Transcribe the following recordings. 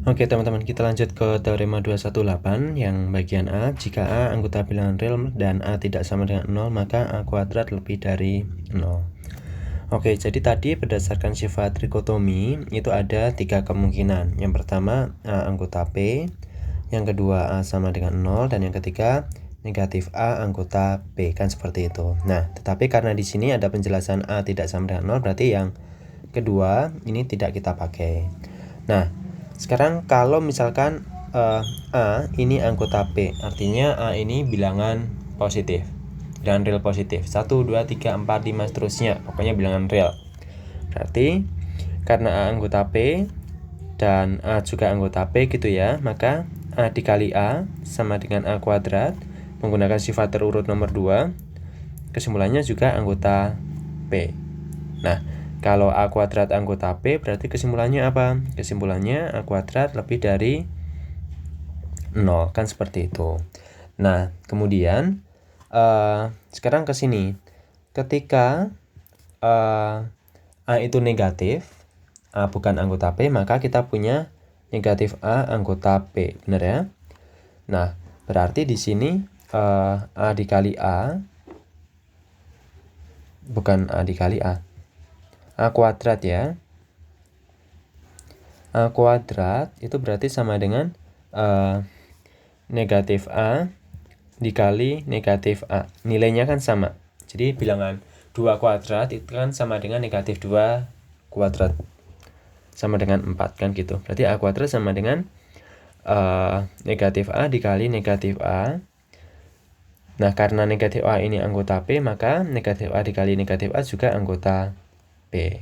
Oke teman-teman, kita lanjut ke teorema 218 yang bagian A. Jika A anggota bilangan real dan A tidak sama dengan 0, maka A kuadrat lebih dari 0. Oke, jadi tadi berdasarkan sifat trikotomi itu ada 3 kemungkinan. Yang pertama A anggota P, yang kedua A sama dengan 0, dan yang ketiga negatif A anggota P, kan seperti itu. Nah, tetapi karena di sini ada penjelasan A tidak sama dengan 0, berarti yang kedua ini tidak kita pakai. Nah, sekarang kalau misalkan A ini anggota P, artinya A ini bilangan positif, bilangan real positif, 1, 2, 3, 4, 5 seterusnya, pokoknya bilangan real. Berarti karena A anggota P dan A juga anggota P gitu ya, maka A dikali A sama dengan A kuadrat. Menggunakan sifat terurut nomor 2, kesimpulannya juga anggota P. Nah, kalau A kuadrat anggota P, berarti kesimpulannya apa? Kesimpulannya A kuadrat lebih dari 0, kan seperti itu. Nah, kemudian sekarang ke sini. Ketika A itu negatif, A bukan anggota P, maka kita punya negatif A anggota P, benar ya? Nah, berarti di sini A dikali A, bukan A dikali A, A kuadrat ya. A kuadrat itu berarti sama dengan negatif A dikali negatif A. Nilainya kan sama. Jadi bilangan 2 kuadrat itu kan sama dengan negatif 2 kuadrat. Sama dengan 4 kan gitu. Berarti A kuadrat sama dengan negatif A dikali negatif A. Nah, karena negatif A ini anggota P, maka negatif A dikali negatif A juga anggota P.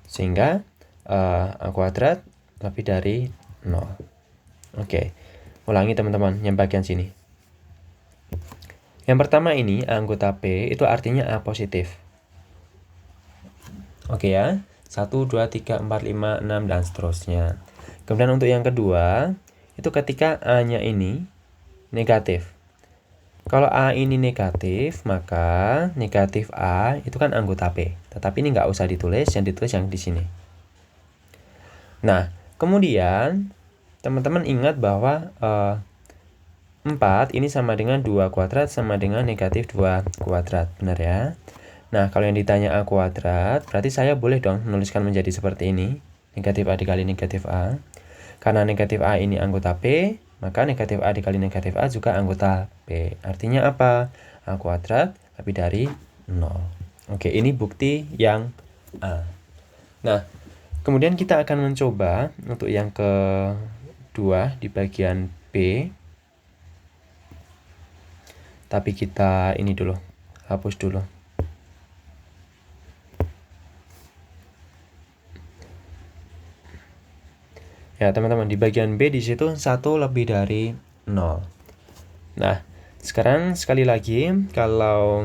Sehingga A kuadrat lebih dari 0. Oke, ulangi teman-teman yang bagian sini. Yang pertama ini A anggota P itu artinya A positif. Oke ya, 1, 2, 3, 4, 5, 6, dan seterusnya. Kemudian untuk yang kedua, itu ketika A-nya ini negatif. Kalau A ini negatif, maka negatif A itu kan anggota P. Tetapi ini nggak usah ditulis, yang ditulis yang di sini. Nah, kemudian teman-teman ingat bahwa 4 ini sama dengan 2 kuadrat sama dengan negatif 2 kuadrat, benar ya? Nah, kalau yang ditanya A kuadrat, berarti saya boleh dong menuliskan menjadi seperti ini. Negatif A dikali negatif A. Karena negatif A ini anggota P, maka negatif A dikali negatif A juga anggota P. Artinya apa? A kuadrat lebih dari 0. Oke, ini bukti yang A. Nah, kemudian kita akan mencoba untuk yang kedua di bagian B. Tapi kita ini dulu, hapus dulu. Ya, teman-teman, di bagian B di situ 1 lebih dari 0. Nah, sekarang sekali lagi kalau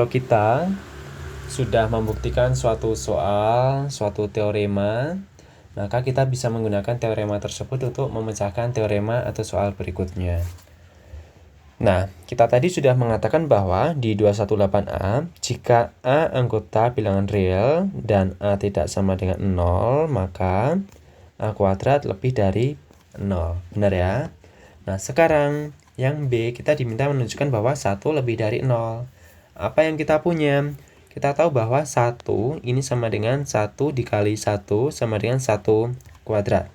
kita sudah membuktikan suatu soal, suatu teorema, maka kita bisa menggunakan teorema tersebut untuk memecahkan teorema atau soal berikutnya. Nah, kita tadi sudah mengatakan bahwa di 218A, jika A anggota bilangan real dan A tidak sama dengan 0, maka A kuadrat lebih dari 0. Benar ya? Nah, sekarang yang B, kita diminta menunjukkan bahwa 1 lebih dari 0. Apa yang kita punya? Kita tahu bahwa 1 ini sama dengan 1 dikali 1 sama dengan 1 kuadrat.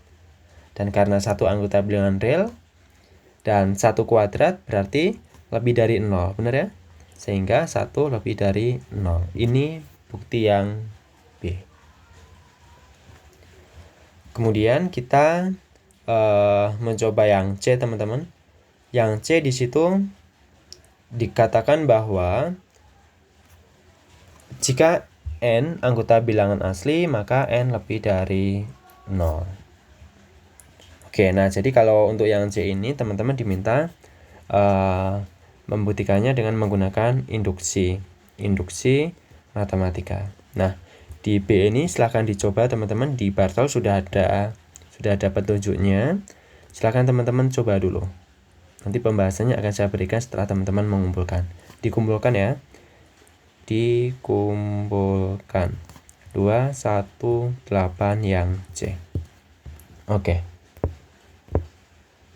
Dan karena 1 anggota bilangan real dan 1 kuadrat berarti lebih dari 0. Benar ya? Sehingga 1 lebih dari 0. Ini bukti yang B. Kemudian kita mencoba yang C, teman-teman. Yang C di situ dikatakan bahwa jika N anggota bilangan asli, maka N lebih dari 0. Oke, nah jadi kalau untuk yang C ini teman-teman diminta membuktikannya dengan menggunakan induksi matematika. Nah, di B ini silahkan dicoba teman-teman, di Bartol sudah ada petunjuknya. Silahkan teman-teman coba dulu. Nanti pembahasannya akan saya berikan setelah teman-teman mengumpulkan. Dikumpulkan ya. Dikumpulkan 218 yang C. Oke.